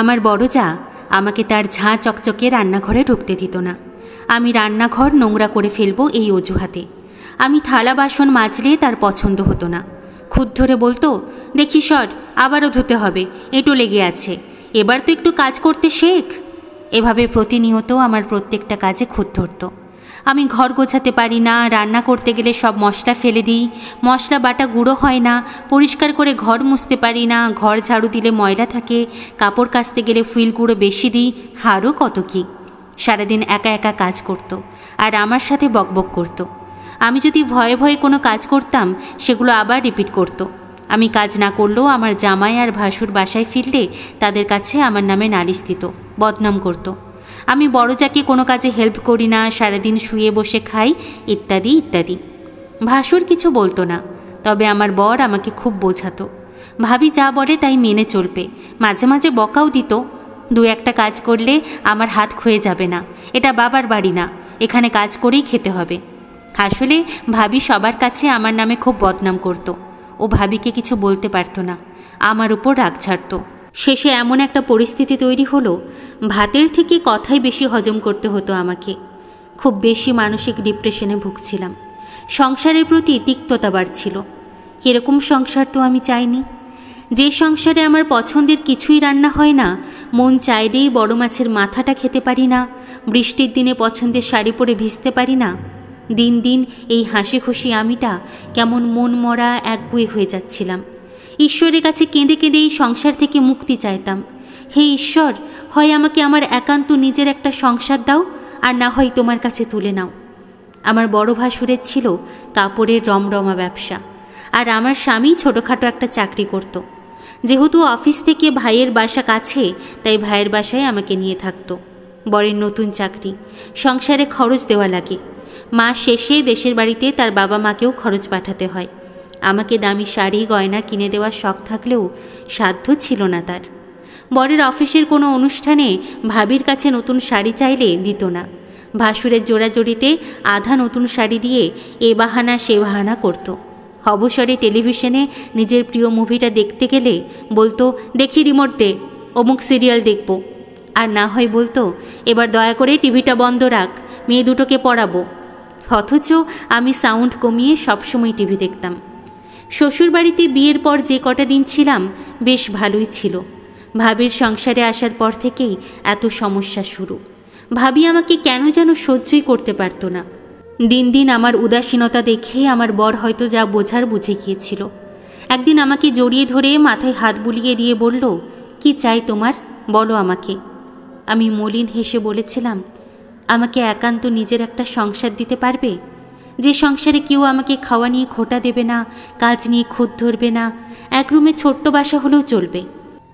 আমার বড় যা আমাকে তার ঝাঁ চকচকে রান্নাঘরে ঢুকতে দিত না। আমি রান্নাঘর নোংরা করে ফেলবো এই অজুহাতে। আমি থালা বাসন মাজলে তার পছন্দ হতো না। খুদ ধরে বলতো, দেখি সর, আবারও ধুতে হবে, এঁটো লেগে আছে, এবার তো একটু কাজ করতে শেখ। এভাবে প্রতিনিয়ত আমার প্রত্যেকটা কাজে খুদ ধরত। আমি ঘর গোছাতে পারি না, রান্না করতে গেলে সব মশলা ফেলে দিই, মশলা বাটা গুঁড়ো হয় না, পরিষ্কার করে ঘর মুছতে পারি না, ঘর ঝাড়ু দিলে ময়লা থাকে, কাপড় কাচতে গেলে ফুল গুঁড়ো বেশি দিই, আরও কত কী। সারাদিন একা একা কাজ করত আর আমার সাথে বকবক করত। আমি যদি ভয়ে ভয়ে কোনো কাজ করতাম সেগুলো আবার রিপিট করত। আমি কাজ না করলেও আমার জামাই আর ভাসুর বাসায় ফিরলে তাদের কাছে আমার নামে নালিশ দিত, বদনাম করত। আমি বড় যাকে কোনো কাজে হেল্প করি না, সারাদিন শুয়ে বসে খাই, ইত্যাদি ইত্যাদি। ভাসুর কিছু বলতো না, তবে আমার বর আমাকে খুব বোঝাতো। ভাবি যা বলে তাই মেনে চলবে, মাঝে মাঝে বকাও দিত। দু একটা কাজ করলে আমার হাত ক্ষয়ে যাবে না, এটা বাবার বাড়ি না, এখানে কাজ করেই খেতে হবে। আসলে ভাবি সবার কাছে আমার নামে খুব বদনাম করত। ও ভাবিকে কিছু বলতে পারত না, আমার উপর রাগ ছাড়ত। শেষে এমন একটা পরিস্থিতি তৈরি হলো, ভাতের থেকে কথাই বেশি হজম করতে হতো আমাকে। খুব বেশি মানসিক ডিপ্রেশনে ভুগছিলাম। সংসারের প্রতি তিক্ততা বাড়ছিল। এরকম সংসার তো আমি চাইনি। যে সংসারে আমার পছন্দের কিছুই রান্না হয় না, মন চাইলেই বড় মাছের মাথাটা খেতে পারি না, বৃষ্টির দিনে পছন্দের শাড়ি পরে ভিজতে পারি না। দিন দিন এই হাসি খুশি আমিটা কেমন মন মরা একগুঁয়ে হয়ে যাচ্ছিলাম। ঈশ্বরের কাছে কেঁদে কেঁদে এই সংসার থেকে মুক্তি চাইতাম। হে ঈশ্বর, হয় আমাকে আমার একান্ত নিজের একটা সংসার দাও, আর না হয় তোমার কাছে তুলে নাও। আমার বড় ভাসুরের ছিল কাপড়ের রমরমা ব্যবসা, আর আমার স্বামী ছোটোখাটো একটা চাকরি করত। যেহেতু অফিস থেকে ভাইয়ের বাসা কাছে, তাই ভাইয়ের বাসায় আমাকে নিয়ে থাকতো। বরের নতুন চাকরি, সংসারে খরচ দেওয়া লাগে। মাস শেষে দেশের বাড়িতে তার বাবা মাকেও খরচ পাঠাতে হয়। আমাকে দামি শাড়ি গয়না কিনে দেওয়ার শখ থাকলেও সাধ্য ছিল না তার। বরের অফিসের কোনো অনুষ্ঠানে ভাবির কাছে নতুন শাড়ি চাইলে দিত না। ভাসুরের জোড়াজড়িতে আধা নতুন শাড়ি দিয়ে এ বাহানা সে বাহানা করত। অবসরে টেলিভিশনে নিজের প্রিয় মুভিটা দেখতে গেলে বলতো, দেখি রিমোট দে, অমুক সিরিয়াল দেখব। আর না হয় বলতো, এবার দয়া করে টিভিটা বন্ধ রাখ, মেয়ে দুটোকে পড়াবো। অথচ আমি সাউন্ড কমিয়ে সবসময় টিভি দেখতাম। শ্বশুরবাড়িতে বিয়ের পর যে কটা দিন ছিলাম বেশ ভালোই ছিল। ভাবির সংসারে আসার পর থেকেই এত সমস্যা শুরু। ভাবি আমাকে কেন যেন সহ্যই করতে পারতো না। দিন দিন আমার উদাসীনতা দেখে আমার বর হয়তো যা বোঝার বুঝে গিয়েছিল। একদিন আমাকে জড়িয়ে ধরে মাথায় হাত বুলিয়ে দিয়ে বলল, কি চাই তোমার, বলো আমাকে। আমি মলিন হেসে বলেছিলাম, আমাকে একান্ত নিজের একটা সংসার দিতে পারবে, যে সংসারে কেউ আমাকে খাওয়া নিয়ে খোঁটা দেবে না, কাজ নিয়ে খুঁত ধরবে না, এক রুমে ছোট্ট বাসা হলেও চলবে।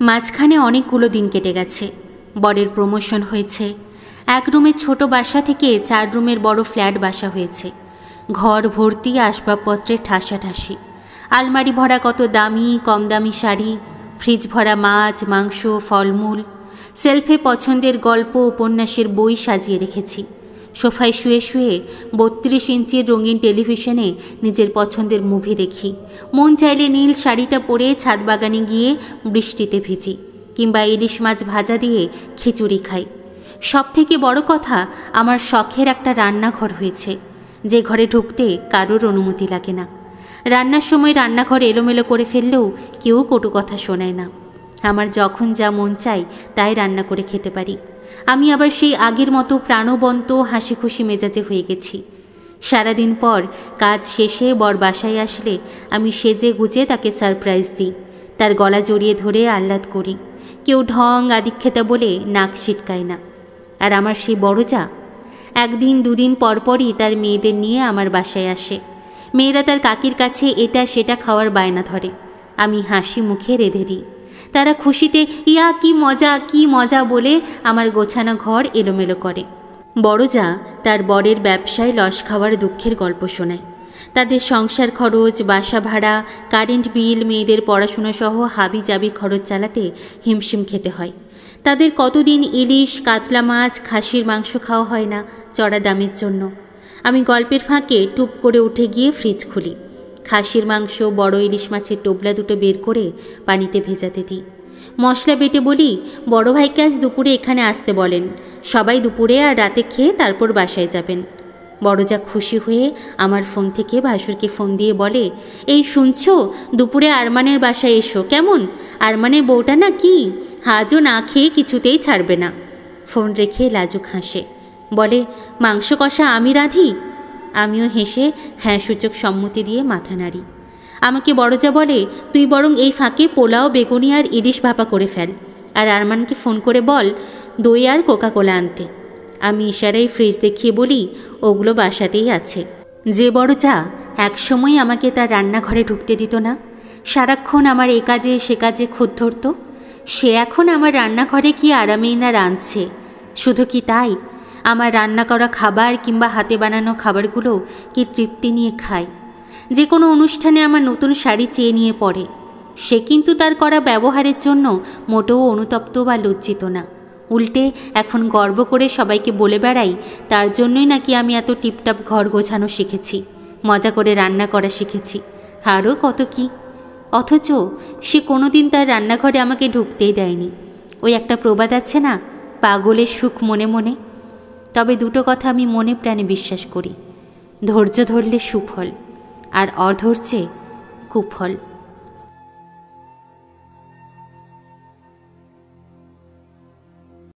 মাঝখানে অনেকগুলো দিন কেটে গেছে। বরের প্রমোশন হয়েছে, এক রুমে ছোট বাসা থেকে 4 রুমের বড় ফ্ল্যাট বাসা হয়েছে। ঘর ভর্তি আসবাবপত্রের ঠাসাঠাসি, আলমারি ভরা কত দামি কম দামি শাড়ি, ফ্রিজ ভরা মাছ মাংস ফলমূল, সেলফে পছন্দের গল্প উপন্যাসের বই সাজিয়ে রেখেছি। সোফায় শুয়ে শুয়ে 32 ইঞ্চির রঙিন টেলিভিশনে নিজের পছন্দের মুভি দেখি। মন চাইলে নীল শাড়িটা পরে ছাদ বাগানে গিয়ে বৃষ্টিতে ভিজি, কিংবা ইলিশ মাছ ভাজা দিয়ে খিচুড়ি খাই। সবথেকে বড় কথা, আমার শখের একটা রান্নাঘর হয়েছে, যে ঘরে ঢুকতে কারোর অনুমতি লাগে না। রান্নার সময় রান্নাঘর এলোমেলো করে ফেললেও কেউ কটু কথা শোনায় না। আমার যখন যা মন চাই তাই রান্না করে খেতে পারি। আমি আবার সেই আগের মতো প্রাণবন্ত হাসি খুশি মেজাজে হয়ে গেছি। সারাদিন পর কাজ শেষে বর বাসায় আসলে আমি সেজে গুজে তাকে সারপ্রাইজ দিই। তার গলা জড়িয়ে ধরে আহ্লাদ করি। কেউ ঢং আদিক্ষেতা বলে নাক ছিটকায় না। আর আমার সেই বড় যা একদিন দুদিন পরপরই তার মেয়েদের নিয়ে আমার বাসায় আসে। মেয়েরা তার কাকির কাছে এটা সেটা খাওয়ার বায়না ধরে। আমি হাসি মুখে রেঁধে দিই। তারা খুশিতে ইয়া কি মজা বলে আমার গোছানো ঘর এলোমেলো করে। বড় যা তার বরের ব্যবসায় লস খাওয়ার দুঃখের গল্প শোনায়। তাদের সংসার খরচ, বাসা ভাড়া, কারেন্ট বিল, মেয়েদের পড়াশুনো সহ হাবি জাবি খরচ চালাতে হিমশিম খেতে হয়। তাদের কতদিন ইলিশ কাতলা মাছ খাসির মাংস খাওয়া হয় না চড়া দামের জন্য। আমি গল্পের ফাঁকে টুপ করে উঠে গিয়ে ফ্রিজ খুলি। খাসির মাংস, বড় ইলিশ মাছের টোবলা দুটো বের করে পানিতে ভেজাতে দিই। মশলা বেটে বলি, বড় ভাইকে আজ দুপুরে এখানে আসতে বলেন, সবাই দুপুরে আর রাতে খেয়ে তারপর বাসায় যাবেন। বড় যা খুশি হয়ে আমার ফোন থেকে ভাসুরকে ফোন দিয়ে বলে, এই শুনছো, দুপুরে আরমানের বাসায় এসো কেমন, আরমানের বউটা না কি হাজও না খেয়ে কিছুতেই ছাড়বে না। ফোন রেখে লাজুক হাসে, বলে, মাংস কষা আমি রাঁধি? আমিও হেসে হ্যাঁ সূচক সম্মতি দিয়ে মাথা নাড়ি। আমাকে বড়জা বলে, তুই বরং এই ফাঁকে পোলাও, বেগুনি আর ইলিশ ভাপা করে ফেল, আর আরমানকে ফোন করে বল দই আর কোকাকোলা আনতে। আমি ইশারায় ফ্রিজ দেখিয়ে বলি, ওগুলো বাসাতেই আছে। যে বড়জা একসময় আমাকে তার রান্নাঘরে ঢুকতে দিত না, সারাক্ষণ আমার এ কাজে সে কাজে খুঁত ধরত, সে এখন আমার রান্নাঘরে কি আরামেই না রাঁধছে। শুধু কি তাই, আমার রান্না করা খাবার কিংবা হাতে বানানো খাবারগুলো কি তৃপ্তি নিয়ে খায়। যে কোনো অনুষ্ঠানে আমার নতুন শাড়ি চেয়ে নিয়ে পড়ে। সে কিন্তু তার করা ব্যবহারের জন্য মোটেও অনুতপ্ত বা লজ্জিত না, উল্টে এখন গর্ব করে সবাইকে বলে বেড়াই তার জন্যই নাকি আমি এত টিপটাপ ঘর গোছানো শিখেছি, মজা করে রান্না করা শিখেছি, আরও কত কি। অথচ সে কোনোদিন তার রান্নাঘরে আমাকে ঢুকতেই দেয়নি। ওই একটা প্রবাদ আছে না, পাগলের সুখ মনে মনে। তবে দুটো কথা আমি মনে প্রাণে বিশ্বাস করি, ধৈর্য ধরলে সুফল, আর অধৈর্যে কুফল।